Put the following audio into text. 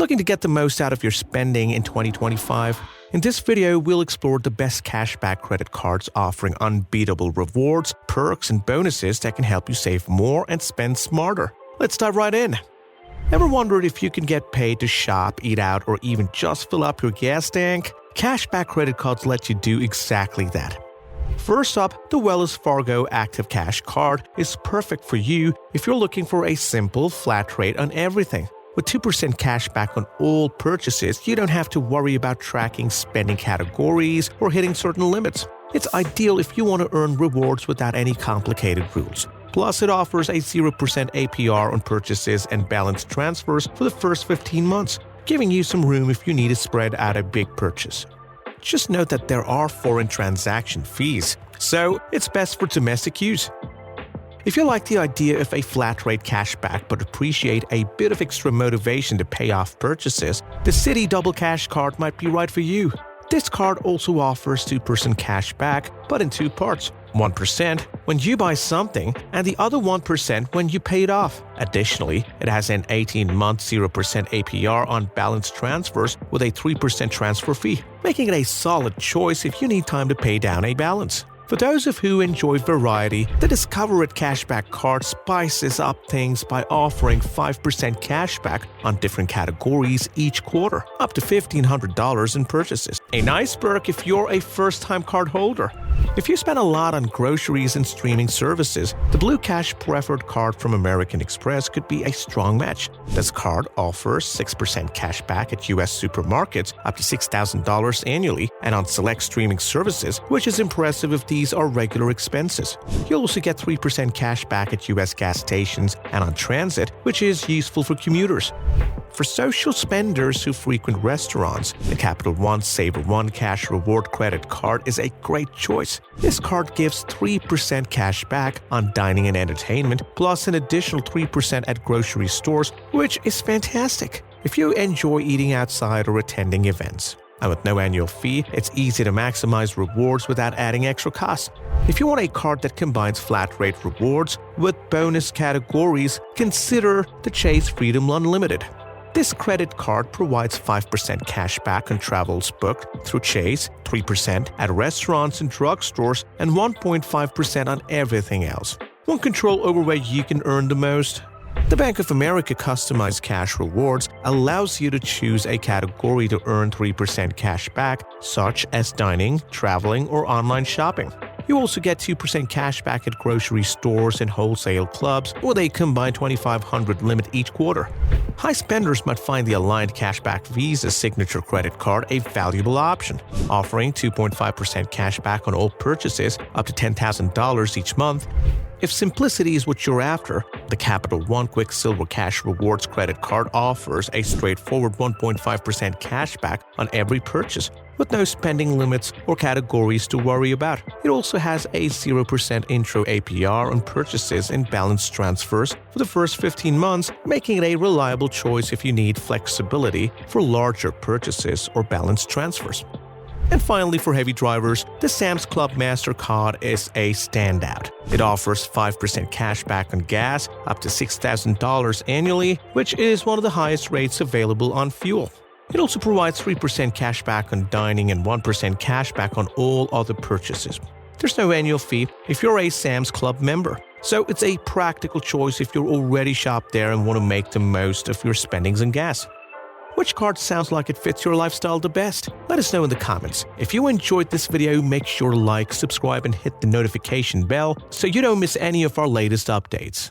Looking to get the most out of your spending in 2025? In this video, we'll explore the best cashback credit cards offering unbeatable rewards, perks, and bonuses that can help you save more and spend smarter. Let's dive right in. Ever wondered if you can get paid to shop, eat out, or even just fill up your gas tank? Cashback credit cards let you do exactly that. First up, the Wells Fargo Active Cash card is perfect for you if you're looking for a simple, flat rate on everything. With 2% cash back on all purchases, you don't have to worry about tracking spending categories or hitting certain limits. It's ideal if you want to earn rewards without any complicated rules. Plus, it offers a 0% APR on purchases and balance transfers for the first 15 months, giving you some room if you need to spread out a big purchase. Just note that there are foreign transaction fees, so it's best for domestic use. If you like the idea of a flat-rate cashback but appreciate a bit of extra motivation to pay off purchases, the Citi Double Cash card might be right for you. This card also offers 2% cash back, but in two parts. 1% when you buy something, and the other 1% when you pay it off. Additionally, it has an 18-month 0% APR on balance transfers with a 3% transfer fee, making it a solid choice if you need time to pay down a balance. For those of who enjoy variety, the Discover It Cashback card spices up things by offering 5% cashback on different categories each quarter, up to $1,500 in purchases. A nice perk if you're a first-time card holder. If you spend a lot on groceries and streaming services, the Blue Cash Preferred card from American Express could be a strong match. This card offers 6% cash back at U.S. supermarkets, up to $6,000 annually, and on select streaming services, which is impressive if these are regular expenses. You'll also get 3% cash back at U.S. gas stations and on transit, which is useful for commuters. For social spenders who frequent restaurants, the Capital One Savor One Cash Reward Credit Card is a great choice. This card gives 3% cash back on dining and entertainment, plus an additional 3% at grocery stores, which is fantastic if you enjoy eating outside or attending events. And with no annual fee, it's easy to maximize rewards without adding extra costs. If you want a card that combines flat-rate rewards with bonus categories, consider the Chase Freedom Unlimited. This credit card provides 5% cash back on travels booked through Chase, 3% at restaurants and drugstores, and 1.5% on everything else. Want control over where you can earn the most? The Bank of America Customized Cash Rewards allows you to choose a category to earn 3% cash back, such as dining, traveling, or online shopping. You also get 2% cash back at grocery stores and wholesale clubs with a combined $2,500 limit each quarter. High spenders might find the Aligned Cashback Visa Signature Credit Card a valuable option, offering 2.5% cash back on all purchases up to $10,000 each month. If simplicity is what you're after, the Capital One Quicksilver Cash Rewards Credit Card offers a straightforward 1.5% cash back on every purchase, with no spending limits or categories to worry about. It also has a 0% intro APR on purchases and balance transfers for the first 15 months, making it a reliable choice if you need flexibility for larger purchases or balance transfers. And finally, for heavy drivers, the Sam's Club MasterCard is a standout. It offers 5% cash back on gas, up to $6,000 annually, which is one of the highest rates available on fuel. It also provides 3% cash back on dining and 1% cash back on all other purchases. There's no annual fee if you're a Sam's Club member, so it's a practical choice if you're already shopped there and want to make the most of your spendings on gas. Which card sounds like it fits your lifestyle the best? Let us know in the comments. If you enjoyed this video, make sure to like, subscribe, and hit the notification bell so you don't miss any of our latest updates.